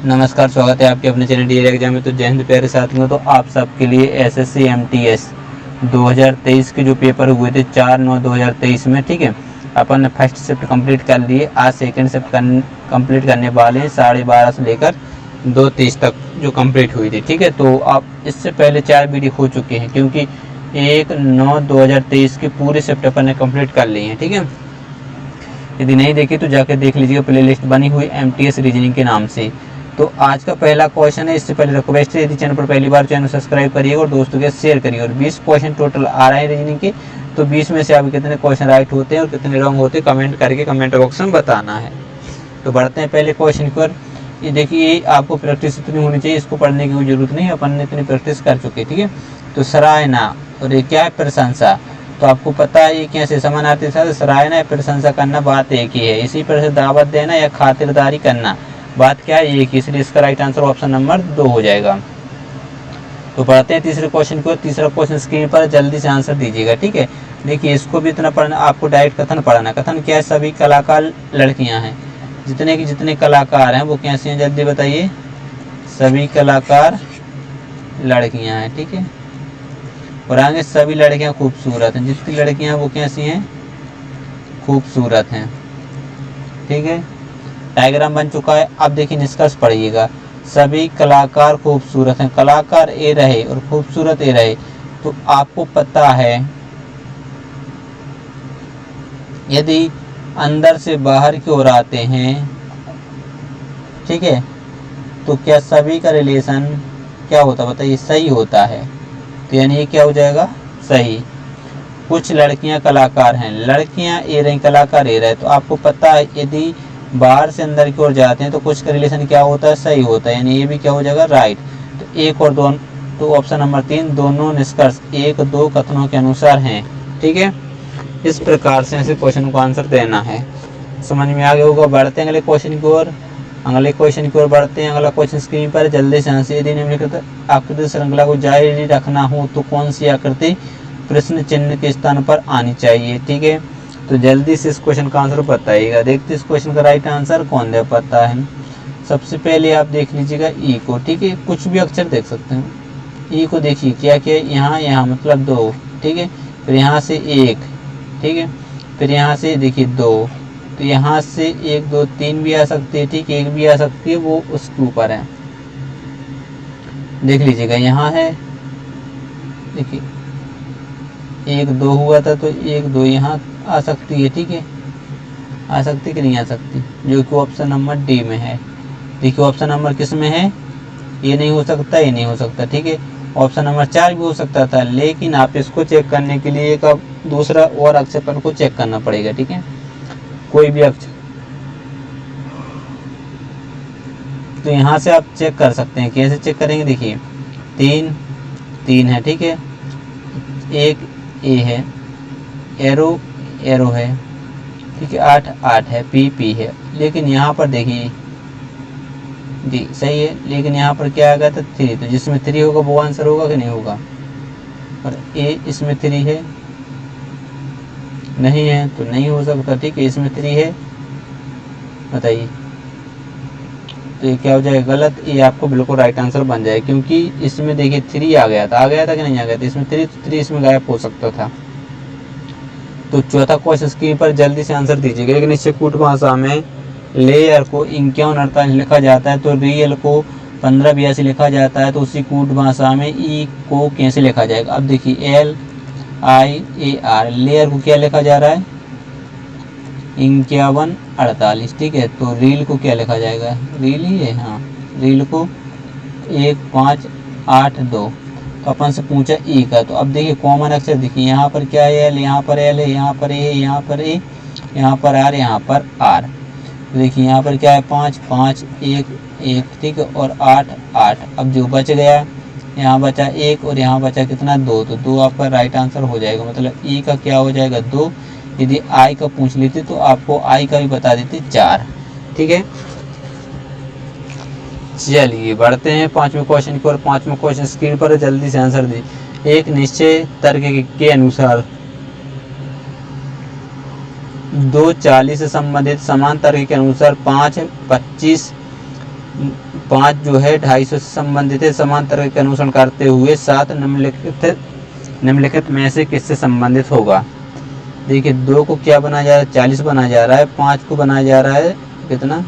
नमस्कार, स्वागत है आपके अपने चैनल डीएल एग्जाम में। तो जय हिंद प्यारे साथियों। तो आप सबके लिए एसएससी एमटीएस 2023 के जो पेपर हुए थे 4/9/2023 में, ठीक है, अपन ने फर्स्ट शिफ्ट कंप्लीट कर लिए। आज सेकंड शिफ्ट कंप्लीट करने वाले हैं 12:30 से लेकर 2:30 तक जो कंप्लीट हुई थी, ठीक है। तो आप इससे पहले 4 वीडियो हो चुके हैं, क्योंकि 1/9/2023 के पूरे शिफ्ट अपन ने कंप्लीट कर लिए हैं, ठीक है। यदि नहीं देखी तो जाकर देख लीजिएगा, प्लेलिस्ट बनी हुई एमटीएस रीजनिंग के नाम से। तो आज का पहला क्वेश्चन है। इससे पहले रिक्वेस्ट है, यदि चैनल पर पहली बार चैनल सब्सक्राइब करिएगा और दोस्तों के साथ शेयर करिए। और 20 क्वेश्चन टोटल आ रहे हैं रीजनिंग के, तो 20 में से आपके कितने क्वेश्चन राइट होते हैं और कितने रॉन्ग होते हैं कमेंट करके कमेंट बॉक्स में बताना है। तो बढ़ते हैं पहले क्वेश्चन पर। ये देखिए, आपको प्रैक्टिस इतनी होनी चाहिए, इसको पढ़ने की कोई जरूरत नहीं, अपन ने इतनी प्रैक्टिस कर चुके हैं, ठीक है। तो सराहना और ये क्या है, प्रशंसा। तो आपको पता है ये कैसे समानार्थी शब्द। सराहना या प्रशंसा करना बात एक ही है। इसी पर से दावत देना या खातिरदारी करना बात क्या है, एक ही। इसलिए इसका राइट आंसर ऑप्शन नंबर 2 हो जाएगा। तो पढ़ते हैं तीसरे क्वेश्चन को। तीसरा क्वेश्चन स्क्रीन पर जल्दी से आंसर दीजिएगा, ठीक है। देखिए, इसको भी इतना पढ़ना, आपको डायरेक्ट कथन पढ़ना। कथन क्या है, सभी कलाकार लड़कियां हैं। जितने कलाकार हैं वो कैसी हैं, जल्दी बताइए। सभी कलाकार लड़कियां हैं, ठीक है। और आगे सभी लड़कियां खूबसूरत हैं। जितनी लड़कियां वो कैसी हैं, खूबसूरत हैं, ठीक है। डायग्राम बन चुका है। अब देखिए निष्कर्ष पढ़िएगा। सभी कलाकार खूबसूरत हैं, कलाकार ए रहे और खूबसूरत ए रहे। तो आपको पता है, यदि अंदर से बाहर की ओर आते हैं, ठीक है, तो क्या सभी का रिलेशन क्या होता बताइए, सही होता है। तो यानी ये क्या हो जाएगा, सही। कुछ लड़कियां कलाकार हैं, लड़कियां ए रही, कलाकार ए रहे। तो आपको पता है यदि बाहर से अंदर की ओर जाते हैं तो कुछ का रिलेशन क्या होता है, सही होता है। यानी ये भी क्या हो जाएगा, राइट। तो 1 और 2, तो ऑप्शन नंबर 3 दोनों निष्कर्ष 1-2 कथनों के अनुसार हैं, ठीक है। इस प्रकार से ऐसे क्वेश्चन को आंसर देना है। समझ में आ गया होगा। बढ़ते हैं अगले क्वेश्चन की ओर। बढ़ते हैं। अगला क्वेश्चन स्क्रीन पर जल्दी से आंसर। यदि निम्नलिखित आकृति श्रृंखला को जारी रखना हो तो कौन सी आकृति प्रश्न चिन्ह के स्थान पर आनी चाहिए, ठीक है। तो जल्दी से इस क्वेश्चन का आंसर बताइएगा। देखते इस क्वेश्चन का राइट आंसर कौन दे पता है। सबसे पहले आप देख लीजिएगा ई को, ठीक है। कुछ भी अक्षर देख सकते हैं। ई को देखिए क्या क्या है, यहाँ मतलब 2, ठीक है। फिर यहाँ से 1, ठीक है। फिर यहाँ से देखिए 2, तो यहाँ से 1 2 3 भी आ सकती है, ठीक है। 1 भी आ सकती है, वो उसके ऊपर है, देख लीजिएगा। यहाँ है, देखिए 1 2 हुआ था, तो 1 2 यहाँ आ सकती है, ठीक है। आ सकती कि नहीं आ सकती, जो कि ऑप्शन नंबर डी में है। देखिए ऑप्शन नंबर किस में है, ये नहीं हो सकता, ये नहीं हो सकता, ठीक है। ऑप्शन नंबर 4 भी हो सकता था, लेकिन आप इसको चेक करने के लिए एक दूसरा और अक्षर पर को चेक करना पड़ेगा, ठीक है। कोई भी अक्षर, तो यहाँ से आप चेक कर सकते हैं। कैसे चेक करेंगे, देखिए 3 है, ठीक है। 1 ए है, एरो है, ठीक है। 8 है, पी है। लेकिन यहाँ पर देखिए डी सही है, लेकिन यहाँ पर क्या आ गया था, 3। तो जिसमें 3 होगा वो आंसर होगा कि नहीं होगा। और ए इसमें 3 है, नहीं है तो नहीं हो सकता, ठीक है। इसमें 3 है, बताइए। तो ये क्या हो जाएगा, गलत। ये आपको बिल्कुल राइट आंसर बन जाए, क्योंकि इसमें देखिए 3 आ गया था कि नहीं आ गया था। इसमें 3 इसमें गायब हो सकता था। तो चौथा क्वेश्चन स्क्रीन पर जल्दी से आंसर दीजिएगा। लेकिन इससे कूट भाषा में लेयर को 51-48 लिखा जाता है, तो रियल को 1582 लिखा जाता है। तो उसी कूट भाषा में ई को कैसे लिखा जाएगा। अब देखिए LIAR, लेयर को क्या लिखा जा रहा है, 51-48, ठीक है। तो रील को क्या लिखा जाएगा, रील ही है, हाँ। रील को 1582। तो अपन से पूछा ई का, तो अब देखिए कॉमन अक्षर देखिए, यहाँ पर क्या है, एल, यहाँ पर एल है, यहाँ पर ए है, यहाँ पर ए, यहाँ पर आर, यहाँ पर आर। तो देखिए यहाँ पर क्या है, 5 5 1 1, ठीक है। और 8 8। अब जो बच गया, यहाँ बचा 1 और यहाँ बचा कितना, 2। तो 2 आपका राइट आंसर हो जाएगा। मतलब ई का क्या हो जाएगा, 2। यदि आई का पूछ लेते तो आपको आई का भी बता देते, 4, ठीक है। चलिए बढ़ते हैं 5वें क्वेश्चन की ओर। 5वां क्वेश्चन स्क्रीन पर जल्दी से आंसर दी। एक निश्चय तर्क के अनुसार 2 40 से संबंधित समान तर्क के अनुसार 5 25 5 जो है 250 से संबंधित है, समान तर्क के अनुसरण करते हुए 7 निम्नलिखित में से किससे संबंधित होगा। देखिए 2 को क्या बनाया जा रहा है, 40 बनाया जा रहा है, 5 को बनाया जा रहा है कितना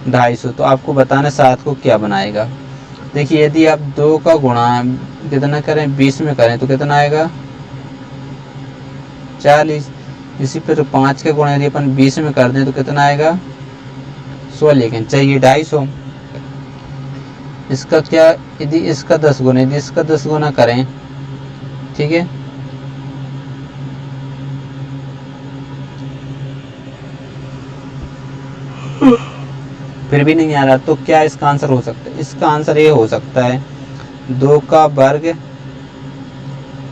250, तो आपको बताना 7 को क्या बनाएगा। देखिए यदि आप 2 का गुणा कितना करें 20 में करें तो कितना आएगा 40। इसी पर 5 का गुणा यदि अपन 20 में कर दें तो कितना आएगा 100, लेकिन चाहिए 250। इसका क्या, यदि इसका 10 गुना, यदि इसका 10 गुना करें, ठीक है, फिर भी नहीं आ रहा तो क्या इसका आंसर हो सकता है। इसका आंसर ये हो सकता है 2 का वर्ग,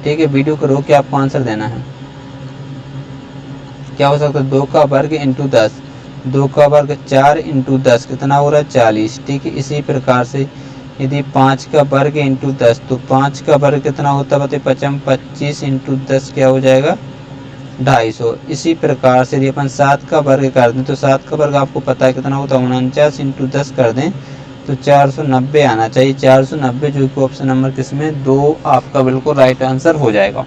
ठीक है, वीडियो को रोक के आपको आंसर देना है। क्या हो सकता है 2 का वर्ग इंटू 10, 2 का वर्ग 4 इंटू 10 कितना हो रहा है 40, ठीक है। इसी प्रकार से यदि 5 का वर्ग इंटू 10, तो 5 का वर्ग कितना होता है बताइए 25 इंटू 10 क्या हो जाएगा 250। इसी प्रकार से यदि अपन 7 का वर्ग कर दें तो 7 का वर्ग आपको पता है कितना होता है 49 इंटू 10 कर दें तो 490 आना चाहिए, 490, जो कि ऑप्शन नंबर किसमें 2 आपका बिल्कुल राइट आंसर हो जाएगा।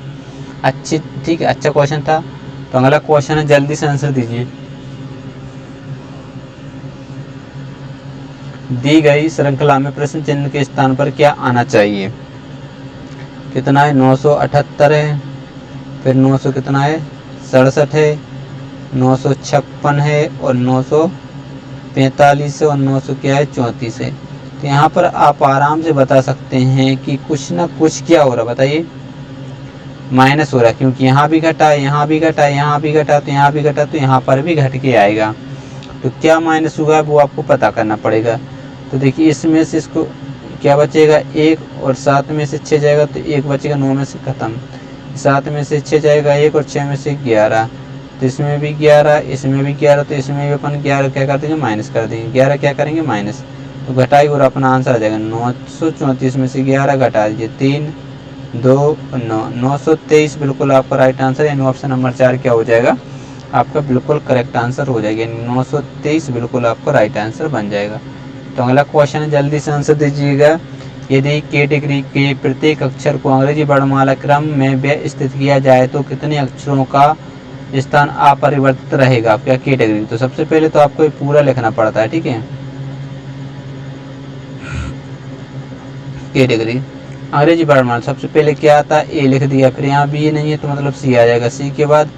अच्छी, ठीक है, अच्छा क्वेश्चन था। तो अगला क्वेश्चन है, जल्दी से आंसर दीजिए। दी गई श्रृंखला में प्रश्न चिन्ह के स्थान पर क्या आना चाहिए। कितना है 978 है, फिर 900 कितना है 67 है, 956 है और 945 है और 900 क्या है 34 है। तो यहाँ पर आप आराम से बता सकते हैं कि कुछ ना कुछ क्या हो रहा है, बताइए माइनस हो रहा है, क्योंकि यहाँ भी घटा, यहाँ भी घटा, यहाँ भी घटा, तो यहाँ भी घटा, तो यहाँ पर भी घट के आएगा। तो क्या माइनस हुआ है वो आपको पता करना पड़ेगा। तो देखिए इसमें से इसको क्या बचेगा 1 और 7 में से 6 जाएगा तो 1 बचेगा, 9 में से खत्म, 7 में से 6 जाएगा 1 और 6 में से 11, तो इसमें भी 11, इसमें भी 11, तो इसमें भी अपन 11 क्या कर देंगे माइनस कर देंगे, 11 क्या करेंगे माइनस, तो घटाई और अपना आंसर आ जाएगा 934 में से 11 घटा दीजिए 3 2 9, 923 बिल्कुल आपका राइट आंसर, यानी ऑप्शन नंबर 4 क्या हो जाएगा आपका बिल्कुल करेक्ट आंसर हो जाएगा, यानी 923 बिल्कुल आपका राइट आंसर बन जाएगा। तो अगला क्वेश्चन है, जल्दी से आंसर दीजिएगा। यदि कैटेगरी के प्रत्येक अक्षर को अंग्रेजी वर्णमाला क्रम में व्यवस्थित किया जाए तो कितने अक्षरों का स्थान अपरिवर्तित रहेगा आपका कैटेगरी। तो सबसे पहले तो आपको पूरा लिखना पड़ता है, ठीक है, कैटेगरी अंग्रेजी वर्णमाला सबसे पहले क्या आता है ए लिख दिया, फिर यहाँ बी नहीं है तो मतलब सी आ जाएगा, सी के बाद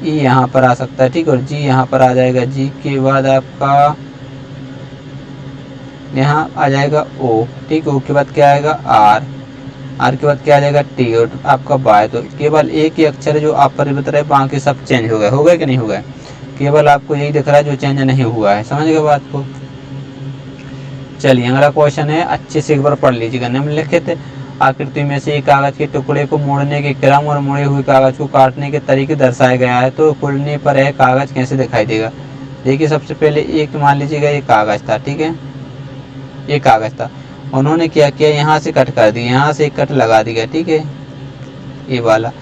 ई यहाँ पर आ सकता है, ठीक, और जी यहाँ पर आ जाएगा, जी के बाद आपका यहाँ आ जाएगा ओ, ठीक, ओ के बाद क्या आएगा आर, आर के बाद क्या आ जाएगा टी और आपका बाय। तो केवल एक ही अक्षर है जो अपरिवर्तित है, बाकी सब चेंज हो गए कि नहीं हो गए, केवल आपको यही दिख रहा है जो चेंज नहीं हुआ है, समझ गए बात को। चलिए अगला क्वेश्चन है, अच्छे से एक बार पढ़ लीजिएगा। निम्नलिखित आकृति में से एक कागज के टुकड़े को मोड़ने के क्रम और मुड़े हुए कागज को काटने के तरीके दर्शाया गया है, तो खुलने पर यह कागज कैसे दिखाई देगा। देखिए सबसे पहले एक मान लीजिएगा ये कागज था, ठीक है, ये कागज था, उन्होंने क्या किया यहाँ से कट कर दिया, यहाँ से एक कट लगा दिया, ठीक है, ये वाला,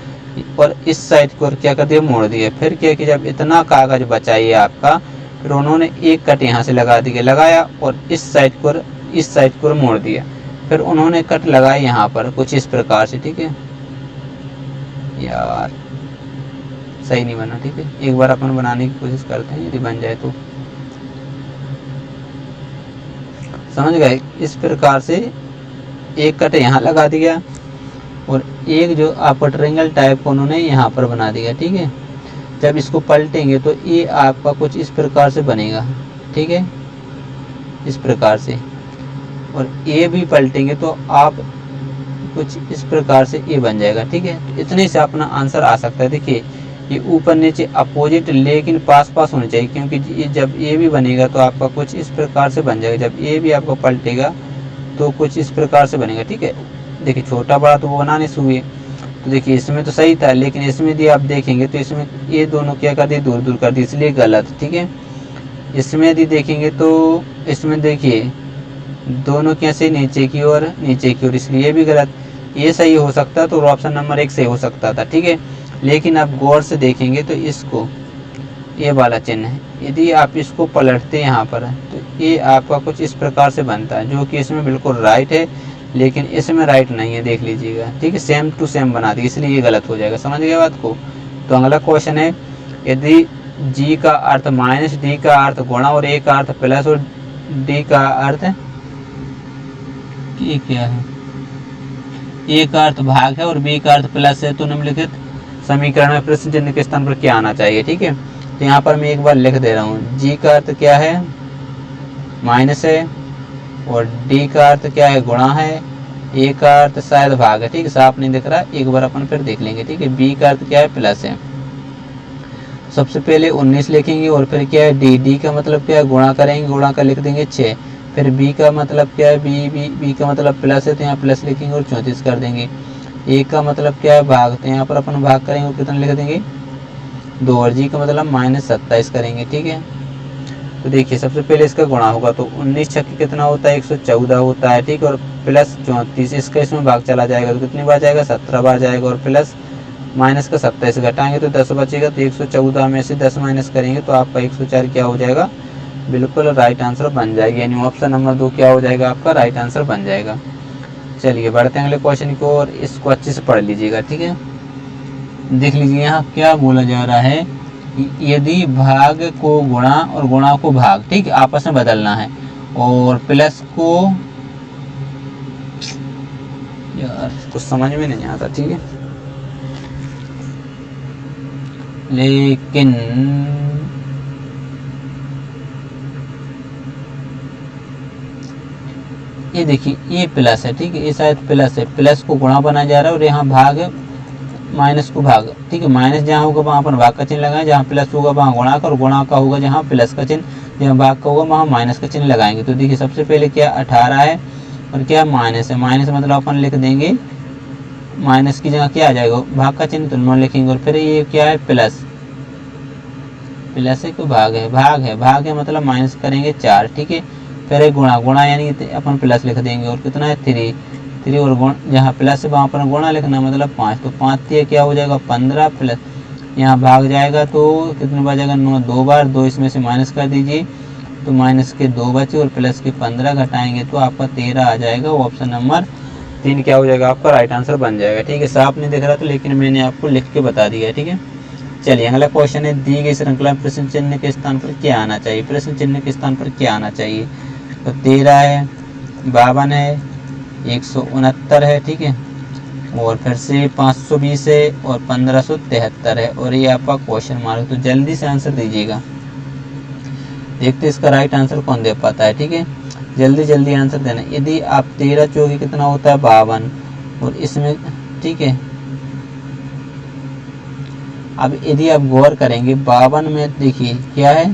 और इस साइड को क्या कर दिया मोड़ दिया। फिर क्या कि जब इतना कागज बचाइए आपका, फिर उन्होंने एक कट यहाँ से लगा दिया, लगाया और इस साइड को मोड़ दिया, फिर उन्होंने कट लगाया यहाँ पर कुछ इस प्रकार से, ठीक है, यार सही नहीं बना, ठीक है, एक बार अपन बनाने की कोशिश करते हैं, यदि बन जाए तो। समझ गए, इस प्रकार से एक कट यहाँ लगा दिया और एक जो आपका ट्रायंगल टाइप को उन्होंने यहाँ पर बना दिया, ठीक है। जब इसको पलटेंगे तो ये आपका कुछ इस प्रकार से बनेगा, ठीक है, इस प्रकार से, और ये भी पलटेंगे तो आप कुछ इस प्रकार से ये बन जाएगा, ठीक है। तो इतने से अपना आंसर आ सकता है। देखिए ये ऊपर नीचे अपोजिट लेकिन पास पास होने चाहिए, क्योंकि ये जब ये भी बनेगा तो आपका कुछ इस प्रकार से बन जाएगा, जब ये भी आपका पलटेगा तो कुछ इस प्रकार से बनेगा, ठीक है। देखिए छोटा बड़ा तो वो बनाने से हुए, तो देखिए इसमें तो सही था, लेकिन इसमें यदि आप देखेंगे तो इसमें ये दोनों क्या कर दिए दूर दूर कर दिए, इसलिए गलत, ठीक है। इसमें यदि देखेंगे तो इसमें देखिए दोनों कैसे नीचे की ओर, इसलिए भी गलत। ये सही हो सकता तो ऑप्शन नंबर 1 सही हो सकता था, ठीक है। लेकिन आप गौर से देखेंगे तो इसको ये वाला चिन्ह है। यदि आप इसको पलटते हैं यहाँ पर तो ये आपका कुछ इस प्रकार से बनता है, जो कि इसमें बिल्कुल राइट है, लेकिन इसमें राइट नहीं है, देख लीजिएगा। ठीक है, सेम टू सेम बना दी, इसलिए ये गलत हो जाएगा। समझ गए बात को। तो अगला क्वेश्चन है, यदि जी का अर्थ माइनस, डी का अर्थ गुणा और ए का अर्थ प्लस और डी का अर्थ ये क्या है, ए का अर्थ भाग है और बी का अर्थ प्लस है, तो निम्नलिखित समीकरण में प्रश्न चिन्ह के स्थान पर क्या आना चाहिए। ठीक है, तो यहाँ पर मैं एक बार लिख दे रहा हूँ। जी का अर्थ क्या है, माइनस है, और डी का अर्थ क्या है, गुणा है, ए का अर्थ शायद भाग है। ठीक है, साफ नहीं दिख रहा, एक बार अपन फिर देख लेंगे। ठीक है, बी का अर्थ क्या है, प्लस है। सबसे पहले 19 लिखेंगे और फिर क्या है, डी, डी का मतलब क्या है, गुणा करेंगे, गुणा कर लिख देंगे 6। फिर बी का मतलब क्या है, बी का मतलब प्लस है, तो यहाँ प्लस लिखेंगे और 34 कर देंगे। ए का मतलब क्या है, भाग, तो यहाँ पर अपन भाग करेंगे और कितना लिख देंगे 2, और जी का मतलब -27 करेंगे। ठीक है, तो देखिए सबसे पहले इसका गुणा होगा, तो 19 छक्के कितना होता है, 114 होता है। ठीक है, और प्लस 34, इसका इसमें भाग चला जाएगा तो कितनी बार जाएगा, 17 बार जाएगा, और प्लस माइनस का 27 घटाएंगे तो 10 बचेगा। तो 114 में से 10 माइनस करेंगे तो आपका 104 क्या हो जाएगा, बिल्कुल राइट आंसर बन जाएगी, यानी ऑप्शन नंबर 2 क्या हो जाएगा, आपका राइट आंसर बन जाएगा। चलिए बढ़ते हैं अगले क्वेश्चन को, और इसको अच्छे से पढ़ लीजिएगा। ठीक है, देख लीजिए यहाँ क्या बोला जा रहा है, यदि भाग को गुणा और गुणा को भाग, ठीक है, आपस में बदलना है, और प्लस को, यार कुछ समझ में नहीं आता। ठीक है, लेकिन ये देखिए ये प्लस है। ठीक है, ये शायद प्लस है, प्लस को गुणा बना जा रहा है, और यहाँ भाग है, माइनस को भाग। ठीक है, माइनस जहाँ होगा वहाँ पर भाग का चिन्ह लगाएं, जहाँ प्लस होगा वहाँ गुणा का, और गुणा का होगा जहाँ प्लस का चिन्ह, जहाँ भाग का होगा वहाँ माइनस का चिन्ह लगाएंगे। तो देखिए सबसे पहले क्या 18 है और क्या माइनस है, माइनस मतलब अपन लिख देंगे, माइनस की जगह क्या आ जाएगा, भाग का चिन्ह तो नौ लिखेंगे, और फिर ये क्या है, प्लस, प्लस है को भाग है, भाग है, भाग है मतलब माइनस करेंगे 4। ठीक है, फिर गुणा, गुणा यानी अपन प्लस लिख देंगे, और कितना है 3, और गुण जहाँ प्लस है वहाँ पर गुणा लिखना, मतलब 5, तो 5 क्या हो जाएगा 15, प्लस यहाँ भाग जाएगा तो कितने बार जाएगा 9, 2 बार, 2 इसमें से माइनस कर दीजिए तो माइनस के 2 बचे, और प्लस के 15 घटाएंगे तो आपका 13 आ जाएगा। ऑप्शन नंबर 3 क्या हो जाएगा, आपका राइट आंसर बन जाएगा। ठीक है, साफ नहीं दिख रहा तो, लेकिन मैंने आपको लिख के बता दिया है। ठीक है, चलिए अगला क्वेश्चन है, दी गई श्रृंखला प्रश्न चिन्ह के स्थान पर क्या आना चाहिए, प्रश्न चिन्ह के स्थान पर क्या आना चाहिए, तो 13 है, 52 है, 169 है। ठीक है, और फिर से 520 है, और 1573 है, और ये आपका क्वेश्चन मार्क। तो जल्दी से आंसर दीजिएगा, देखते इसका राइट आंसर कौन दे पाता है। ठीक है, जल्दी जल्दी आंसर देना। यदि आप 13 चौकी कितना होता है 52, और इसमें ठीक है, अब यदि आप गौर करेंगे 52 में देखिए क्या है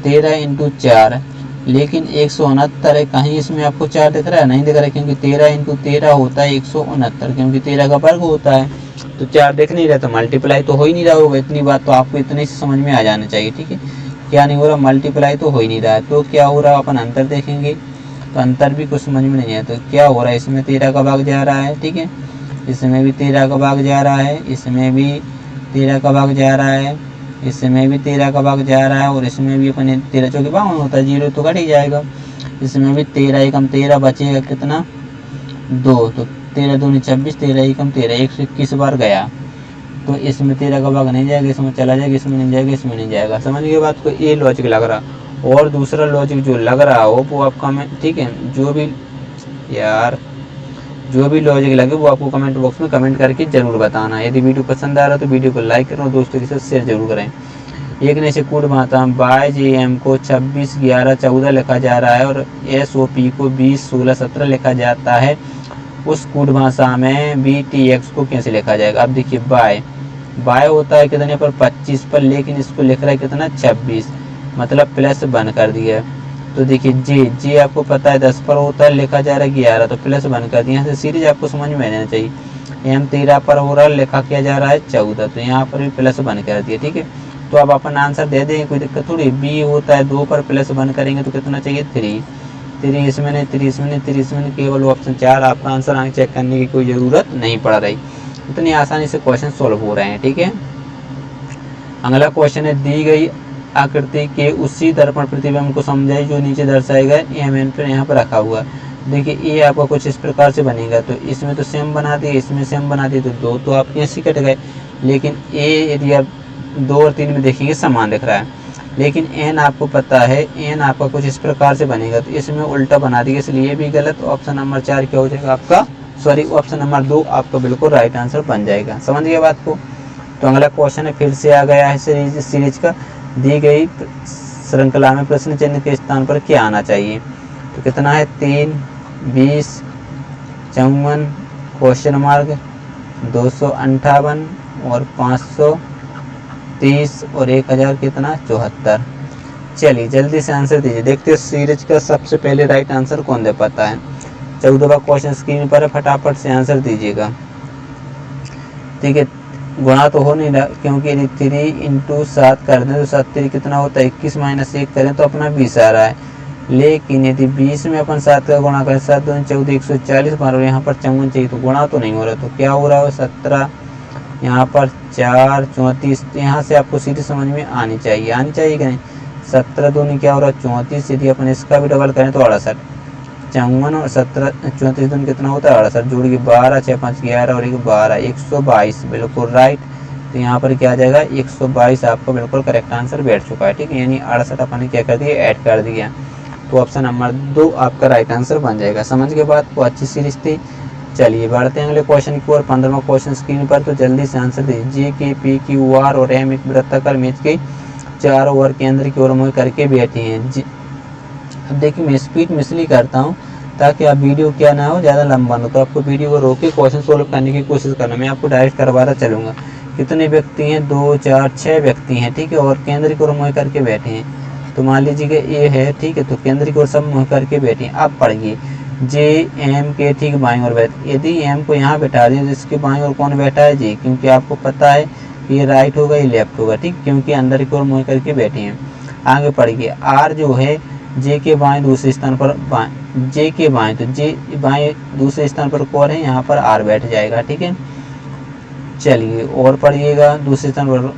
13 × 4, लेकिन 169 है, कहीं इसमें आपको 4 दिख रहा है, नहीं दिख रहा है, क्योंकि 13 × 13 होता है 169, क्योंकि 13 का वर्ग होता है, तो 4 दिख नहीं रहा, तो मल्टीप्लाई तो हो ही नहीं रहा होगा। इतनी बात तो आपको इतने से समझ में आ जाना चाहिए। ठीक है, क्या नहीं हो रहा, मल्टीप्लाई तो हो ही नहीं रहा है, तो क्या हो रहा है, अपन अंतर देखेंगे तो अंतर भी कुछ समझ में नहीं है। तो क्या हो रहा है, इसमें 13 का भाग जा रहा है, ठीक है, इसमें भी 13 का भाग जा रहा है, इसमें भी 13 का भाग जा रहा है, इसमें भी 13 का भाग जा रहा है, और इसमें भी अपने 13 चौके 52 होता है, 0 तो कट ही जाएगा। इसमें भी 13 एकम 13 बचेगा कितना 2, तो 13 दूनी 26, 13 एकम 13, 121 बार गया, तो इसमें 13 का भाग नहीं जाएगा, इसमें चला जाएगा, इसमें नहीं जाएगा, इसमें नहीं जाएगा। समझ गए बात को, ये लॉजिक लग रहा। और दूसरा लॉजिक जो लग रहा हो वो आप कमेंट, ठीक है, जो भी लॉजिक लगे वो आपको कमेंट बॉक्स में कमेंट करके जरूर बताना। यदि वीडियो पसंद आ रहा है तो वीडियो को लाइक करें और दोस्तों के साथ शेयर जरूर करें। एक ने से कोड माता JM को 26 11 14 लिखा जा रहा है, और SOP को 20 16 17 लिखा जाता है। उस कोड भाषा में BTX को कैसे लिखा जाएगा। अब देखिए बाय होता है कितने पर 25 पर, लेकिन इसको लिख रहा है कितना 26, मतलब प्लस 1 कर दिया है। तो देखिए जे आपको पता है 10 पर होता है, लिखा जा रहा है 11, तो प्लस 1 कर दिया। यहाँ से सीरीज आपको समझ में आ जाना चाहिए। M 13 पर हो रहा है, लिखा किया जा रहा है 14, तो यहाँ पर भी प्लस 1 कर दिया। ठीक है, तो अब अपन आंसर दे देंगे, कोई दिक्कत थोड़ी। B होता है 2 पर प्लस 1 करेंगे तो कितना चाहिए 3 इसमें नहीं, 3 इसमें नहीं, 3 इसमें नहीं, केवल ऑप्शन 4 आपका आंसर। आगे चेक करने की कोई ज़रूरत नहीं पड़ रही, इतनी आसानी से क्वेश्चन सॉल्व हो रहे हैं। ठीक है, अगला क्वेश्चन है, दी गई आकृति के उसी दर्पण प्रतिबिंब को समझाइए जो नीचे दर्शाए गए एम पर यहाँ पर रखा हुआ। देखिए ये आपका कुछ इस प्रकार से बनेगा, तो इसमें तो सेम बना दिए, इसमें सेम बना दिए, तो दो तो आपके ऐसे कट गए। लेकिन ए यदि आप 2 और 3 में देखेंगे समान दिख रहा है, लेकिन एन आपको पता है एन आपका कुछ इस प्रकार से बनेगा, तो इसमें उल्टा बना दिया, इसलिए ये भी गलत। ऑप्शन नंबर 4 क्या हो जाएगा आपका, सॉरी ऑप्शन नंबर 2 आपका बिल्कुल राइट आंसर बन जाएगा। समझ गए बात को। तो अगला क्वेश्चन है, फिर से आ गया है सीरीज का, दी गई श्रृंखला में प्रश्न चिन्ह के स्थान पर क्या आना चाहिए। तो कितना है 3, 20, 54, क्वेश्चन मार्क 258 और 530 और 1000 कितना 74। चलिए जल्दी से आंसर दीजिए, देखते हैं सीरीज का सबसे पहले राइट आंसर कौन दे पाता है। 14वां क्वेश्चन स्क्रीन पर है, फटाफट से आंसर दीजिएगा। ठीक है, गुणा तो हो नहीं रहा, क्योंकि यदि 3 × 7 कर दें तो 7 3 कितना होता है 21 - 1 करें तो अपना 20 आ रहा है। लेकिन यदि 20 में अपन 7 का गुणा करें, 7 दूनी 14, 140 मारो, यहाँ पर 54 चाहिए, तो गुणा तो नहीं हो रहा, तो क्या हो रहा है 17, यहाँ पर 4, 34। तो यहाँ से आपको सीधी समझ में आनी चाहिए कि नहीं। 17 दूनी क्या हो रहा है 34, यदि अपन इसका भी डबल करें तो 68। 54 और 17, 34 दूनी कितना होता है 68, जोड़ के 12, 6 5 11 और 1 12, 122 बिल्कुल राइट। तो यहाँ पर क्या आ जाएगा 122 आपको बिल्कुल करेक्ट आंसर बैठ चुका है। ठीक है, यानी 68 अपन ने क्या कर दिया ऐड कर दिया, तो ऑप्शन नंबर 2 आपका राइट आंसर बन जाएगा। समझ के बात को, अच्छी सीरीज थी। चलिए बढ़ते हैं अगले क्वेश्चन की ओर। 15वां क्वेश्चन स्क्रीन पर, तो जल्दी से आंसर दीजिए। के पी क्यू आर और एम एक वृत्ताकार मेज के चारों ओर केंद्र की ओर मुँह करके बैठे हैं जी। अब देखिए मैं स्पीड में इसलिए करता हूँ ताकि आप वीडियो क्या ना हो ज़्यादा लंबा ना हो, तो आपको वीडियो को रोक के क्वेश्चन सोल्व करने की कोशिश करना। मैं आपको डायरेक्ट करवाता चलूँगा। कितने व्यक्ति हैं 2 4 6 व्यक्ति हैं। ठीक है, और केंद्र की ओर मुँह करके बैठे हैं। तो मान लीजिए कि ये है, ठीक है, तो केंद्र की ओर सब मुँह करके बैठे हैं। आप पढ़िए जे एम के ठीक बाईं ओर बैठ, यदि एम को यहाँ बैठा दें तो इसके बाईं ओर कौन बैठा है जी, क्योंकि आपको पता है ये राइट होगा ये लेफ्ट होगा। ठीक, क्योंकि अंदर की ओर मुँह करके बैठे हैं। आगे पढ़िए आर जो है जे के बाएं दूसरे स्थान पर, जे के बाएं, तो जे बाएं दूसरे स्थान पर कौन है, यहाँ पर आर बैठ जाएगा। ठीक है, चलिए और पढ़िएगा दूसरे स्थान पर।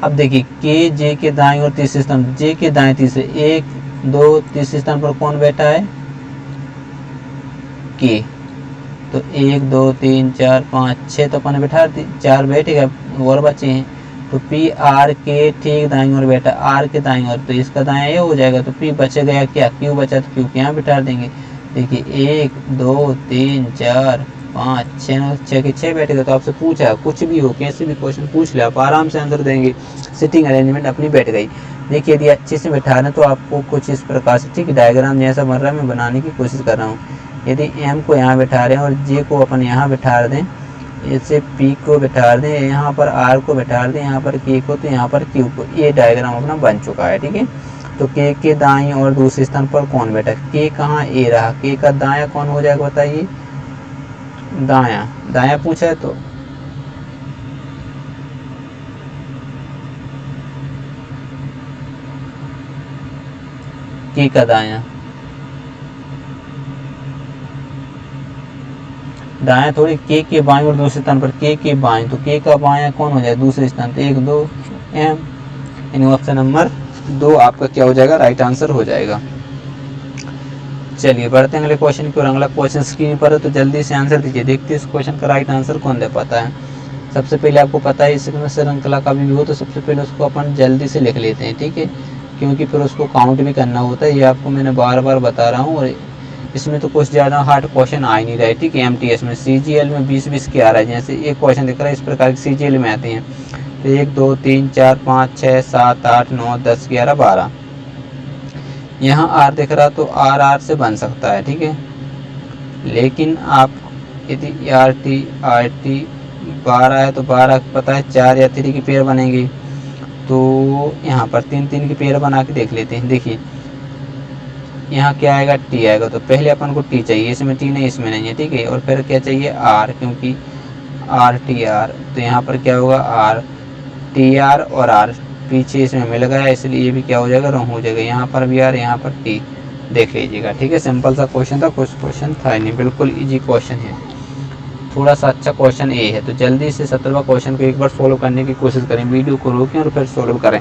अब देखिए के जे के दाएं और तीसरे स्थान, जे के दाएं तीसरे, 1 2 तीसरे स्थान पर कौन बैठा है के। तो 1 2 3 4 5 6 तो अपन बैठा 4 बैठेगा और बचे हैं। तो पी आर के ठीक दाईं ओर बैठा, आर के दाईं ओर, तो इसका दायां ये हो जाएगा। तो पी बचे गया क्या, क्यू बचा, तो क्यू के यहाँ बैठा देंगे। देखिए 1 2 3 4 5 6 के 6 बैठेगा। तो आपसे पूछा कुछ भी हो, कैसे भी क्वेश्चन पूछ ले, आप आराम से आंसर देंगे। सिटिंग अरेंजमेंट अपनी बैठ गई। देखिए यदि अच्छे से बैठा रहे तो आपको कुछ इस प्रकार से, ठीक डायग्राम जैसा बन रहा है मैं बनाने की कोशिश कर रहा हूँ। यदि एम को यहाँ बैठा रहे हैं और जे को अपन यहाँ बैठा दें, ऐसे पी को बैठा दें, यहाँ पर आर को बैठा दें, यहाँ पर के को, तो यहाँ पर क्यू को, ये डायग्राम अपना बन चुका है। ठीक है, तो के दाएं और दूसरे स्थान पर कौन बैठा, के कहाँ ए रहा, के का दायां कौन हो जाएगा बताइए, दायां, दायां पूछा है तो के का दायां, दायां थोड़ी, के बाएं और दूसरे स्थान पर के बाएं, तो के का बायां कौन हो जाए दूसरे स्थान, तो 1 2 एम, यानी ऑप्शन नंबर 2 आपका क्या हो जाएगा राइट आंसर हो जाएगा। चलिए बढ़ते हैं अगले क्वेश्चन की ओर। अगला क्वेश्चन स्क्रीन पर है, तो जल्दी से आंसर दीजिए। देखते हैं इस क्वेश्चन का राइट आंसर कौन दे पाता है। सबसे पहले आपको पता है इसमें श्रृंखला का भी हो, तो सबसे पहले उसको अपन जल्दी से लिख लेते हैं। ठीक है, क्योंकि फिर उसको काउंट भी करना होता है, ये आपको मैंने बार बार बता रहा हूँ। और इसमें तो कुछ ज़्यादा हार्ड क्वेश्चन आ ही नहीं रहे। ठीक है, MTS में CGL में 20 के आ रहा है, जैसे एक क्वेश्चन दिख रहा है इस प्रकार के CGL में आते हैं। तो 1 2 3 4 5 6 7 8 9 10 11 12, यहाँ R दिख रहा तो R से बन सकता है। ठीक है, लेकिन आप यदि RT 12 है तो 12 पता है 4 या 3 की पेयर बनेंगी, तो यहाँ पर 3 3 की पेयर बना के देख लेते हैं। देखिए यहाँ क्या आएगा, T आएगा, तो पहले अपन को T चाहिए, इसमें T नहीं, इसमें नहीं है। ठीक है, और फिर क्या चाहिए R, क्योंकि RTR, तो यहाँ पर क्या होगा RTR और R पीछे इसमें मिल गया, इसलिए ये भी क्या हो जाएगा रॉन्ग हो जाएगा। यहाँ पर भी R, यहाँ पर T, देख लीजिएगा। ठीक है, सिंपल सा क्वेश्चन था, कुछ क्वेश्चन था नहीं, बिल्कुल इजी क्वेश्चन है। थोड़ा सा अच्छा क्वेश्चन ए है। तो जल्दी से 17वां क्वेश्चन को एक बार सोल्व करने की कोशिश करें, वीडियो को रोकें और फिर सोल्व करें।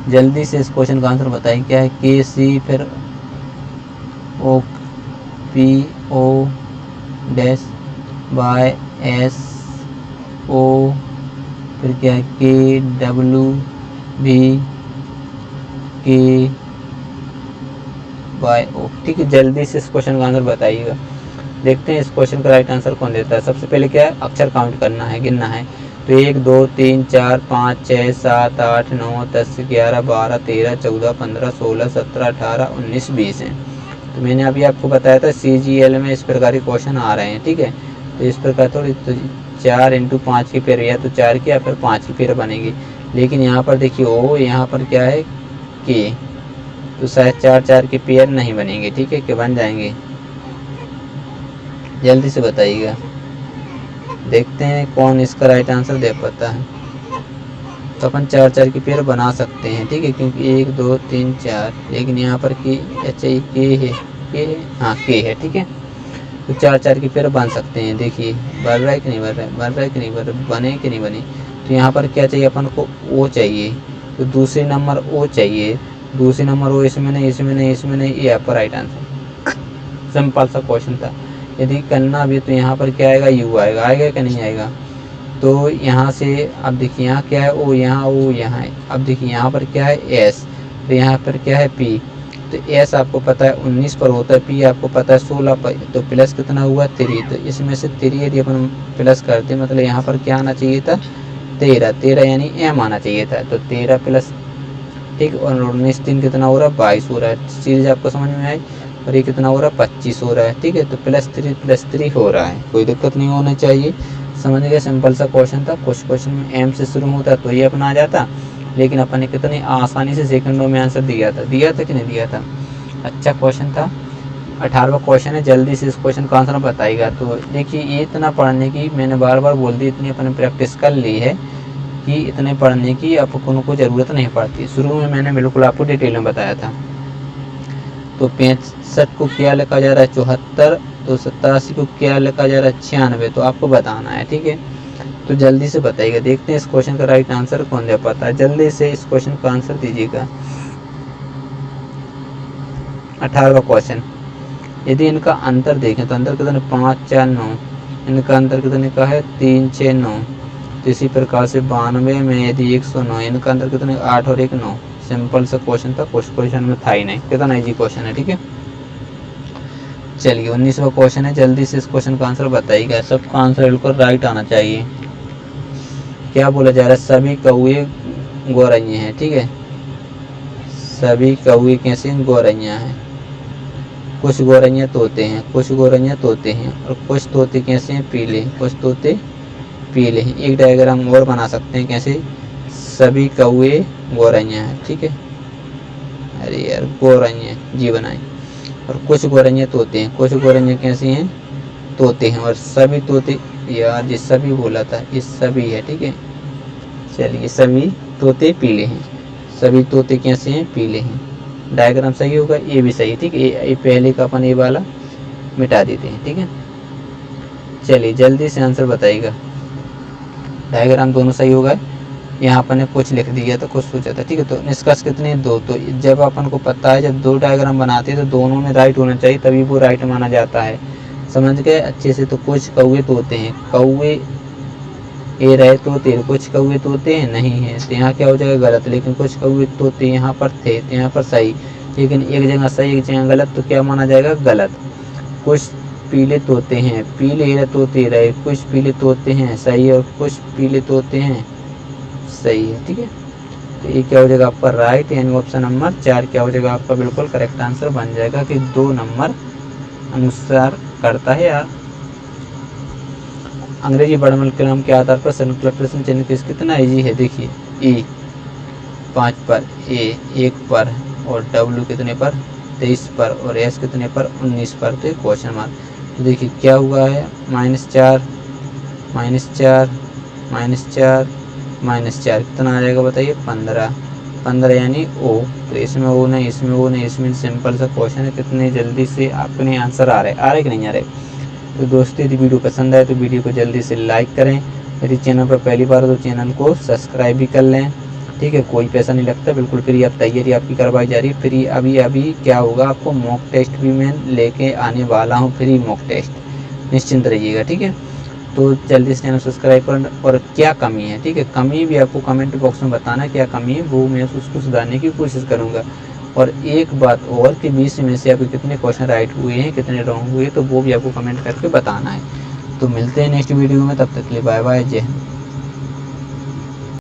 जल्दी से इस क्वेश्चन का आंसर बताइए क्या है। के सी फिर O P O dash by S O फिर क्या है के डब्ल्यू भी के बाय ओ। ठीक है, जल्दी से इस क्वेश्चन का आंसर बताइएगा। देखते हैं इस क्वेश्चन का राइट आंसर कौन देता है। सबसे पहले क्या है, अक्षर काउंट करना है, गिनना है। तो 1 2 3 4 5 6 7 8 9 10 11 12 13 14 15 16 17 18 19 20 हैं। तो मैंने अभी आपको बताया था CGL में इस प्रकार के क्वेश्चन आ रहे हैं। ठीक है, तो इस प्रकार थोड़ी तो 4 × 5 की पेयर, या तो 4 की या फिर 5 की पेयर बनेगी। लेकिन यहाँ पर देखिए ओ, यहाँ पर क्या है के, तो शायद 4 की पेयर नहीं बनेंगे। ठीक है, कि बन जाएंगे, जल्दी से बताइएगा। देखते हैं कौन इसका राइट आंसर दे पाता है। तो अपन 4 की पेयर बना सकते हैं। ठीक है, क्योंकि 1 2 3 4, लेकिन यहाँ पर के अच्छा के है, हाँ के है। ठीक है, तो 4 की पेयर बन सकते हैं। देखिए बन रहा है कि नहीं बन रहा है, बन रहा है कि नहीं बन रहा, बने कि नहीं बने। तो यहाँ पर क्या चाहिए अपन को, ओ चाहिए। तो दूसरी नंबर ओ चाहिए, दूसरी नंबर ओ इसमें नहीं, इसमें नहीं, इसमें नहीं, ये आपका राइट आंसर। सिंपल सा क्वेश्चन था। यदि करना भी तो यहाँ पर क्या आएगा, यू आएगा। आएगा कि नहीं आएगा। तो यहाँ से अब देखिए यहाँ क्या है, ओ यहाँ, ओ यहाँ है। अब देखिए यहाँ पर क्या है, एस, तो यहाँ पर क्या है, पी। तो एस आपको पता है 19 पर होता है, पी आपको पता है 16 पर। तो प्लस कितना हुआ, 3। तो इसमें से 3 यदि अपन प्लस करते, मतलब यहाँ पर क्या आना चाहिए था, 13 यानी एम आना चाहिए था। तो 13 प्लस, ठीक, और 19 3 कितना हो रहा है, 22 हो रहा है। चीज़ आपको समझ में आई। और ये कितना हो रहा है, 25 हो रहा है। ठीक है, तो +3 हो रहा है, कोई दिक्कत नहीं होनी चाहिए। समझ गए, सिंपल सा क्वेश्चन था। कुछ क्वेश्चन में एम से शुरू होता तो ये अपना आ जाता, लेकिन अपन ने कितनी आसानी से सेकंडों में आंसर दिया था कि नहीं दिया था। अच्छा क्वेश्चन था। 18वां क्वेश्चन है, जल्दी से इस क्वेश्चन का आंसर बताइएगा। तो देखिए ये इतना पढ़ने की मैंने बार बार बोल दी, इतनी अपने प्रैक्टिस कर ली है कि इतने पढ़ने की अपन को ज़रूरत नहीं पड़ती। शुरू में मैंने बिल्कुल आपको डिटेल में बताया था। तो 65 को क्या लिखा जा रहा है, 74। तो 87 को क्या लिखा जा रहा है, 96। तो आपको बताना है। ठीक है, तो जल्दी से बताइएगा। देखते हैं इस क्वेश्चन का राइट आंसर कौन दे पाता है। जल्दी से इस क्वेश्चन का आंसर दीजिएगा। 18वां क्वेश्चन, यदि इनका अंतर देखें तो अंतर कितने, 5 4 9। इनका अंतर कितने का है, 3 6 9। तो इसी प्रकार से 92 में यदि 109, इनका अंतर कितने, 8 और 1 9। सिंपल सा क्वेश्चन था, कुछ क्वेश्चन में था ही नहीं, कितना इजी क्वेश्चन है। ठीक है, चलिए 19वां क्वेश्चन है, जल्दी से इस क्वेश्चन का आंसर बताइएगा। सबका आंसर बिल्कुल राइट आना चाहिए। क्या बोला जा रहा है, सभी कौए गौरैया हैं। ठीक है, सभी कौए कैसे, गौरैया हैं। कुछ गौरैया तोते हैं, कुछ गौरैया तोते हैं, और कुछ तोते कैसे हैं, पीले, कुछ तोते पीले हैं। एक डायग्राम और बना सकते हैं, कैसे, सभी कौए गौरैया हैं। ठीक है, अरे यार गौरैया जी बनाए। और कुछ गौरैया तोते हैं, कुछ गौरैया कैसे हैं, तोते हैं। और सभी तोते, यार जिस सभी बोला था, इस सभी है। ठीक है, चलिए सभी तोते पीले हैं, सभी तोते कैसे हैं, पीले हैं। डायग्राम सही होगा, ये भी सही। ठीक है, ये पहले का अपन ये वाला मिटा देते हैं। ठीक है, चलिए जल्दी से आंसर बताइएगा। डायग्राम दोनों सही होगा। यहाँ अपन ने कुछ लिख दिया तो कुछ सोचा था। ठीक है, तो निष्कर्ष कितने, 2। तो जब अपन को पता है, जब 2 डायग्राम बनाते हैं तो दोनों में राइट होना चाहिए, तभी वो राइट माना जाता है। समझ गए अच्छे से। तो कुछ कौए तोते हैं, कौए ये रहे तोते, कुछ कौए तोते हैं नहीं है, तो यहाँ क्या हो जाएगा, गलत। लेकिन कुछ कौए तोते यहाँ पर थे, तो यहाँ पर सही। लेकिन एक जगह सही, एक जगह गलत, तो क्या माना जाएगा, गलत। कुछ पीले तोते हैं, पीले तोते रहे, कुछ पीले तोते हैं, सही। और कुछ पीले तोते हैं, सही है। ठीक है, तो ये क्या हो जाएगा आपका राइट, यानी ऑप्शन नंबर 4 क्या हो जाएगा आपका बिल्कुल करेक्ट आंसर बन जाएगा, कि 2 नंबर अनुसार करता है। यार अंग्रेजी वर्णमाला क्रम के आधार पर संयुक्त प्रश्न चिन्ह कितना इजी है। देखिए ई 5 पर, ए 1 पर, और डब्ल्यू कितने पर, 23 पर, और एस कितने पर, 19 पर। तो क्वेश्चन मार्क। तो देखिए क्या हुआ है, -4 -4 -4 कितना आ जाएगा बताइए, 15 यानी ओ। तो इसमें ओ नहीं, इसमें ओ नहीं, इसमें सिंपल सा क्वेश्चन है। कितने जल्दी से अपने आंसर आ रहे कि नहीं आ रहे। तो दोस्तों यदि वीडियो पसंद आए तो वीडियो को जल्दी से लाइक करें, यदि चैनल पर पहली बार हो तो चैनल को सब्सक्राइब भी कर लें, ठीक है। कोई पैसा नहीं लगता, बिल्कुल फ्री। अब तैयारी आपकी करवाई जा रही है फ्री। अभी क्या होगा, आपको मॉक टेस्ट भी मैं लेके आने वाला हूँ, फ्री मॉक टेस्ट, निश्चिंत रहिएगा, ठीक है। तो जल्दी से चैनल सब्सक्राइब करें। और क्या कमी है, ठीक है, कमी भी आपको कमेंट बॉक्स में बताना क्या कमी है, वो मैं उसको सुधारने की कोशिश करूँगा। और एक बात और कि 20 में से आपके कितने क्वेश्चन राइट हुए हैं, कितने रॉन्ग हुए, तो वो भी आपको कमेंट करके बताना है। तो मिलते हैं नेक्स्ट वीडियो में, तब तक के लिए बाय बाय, जय हिंद।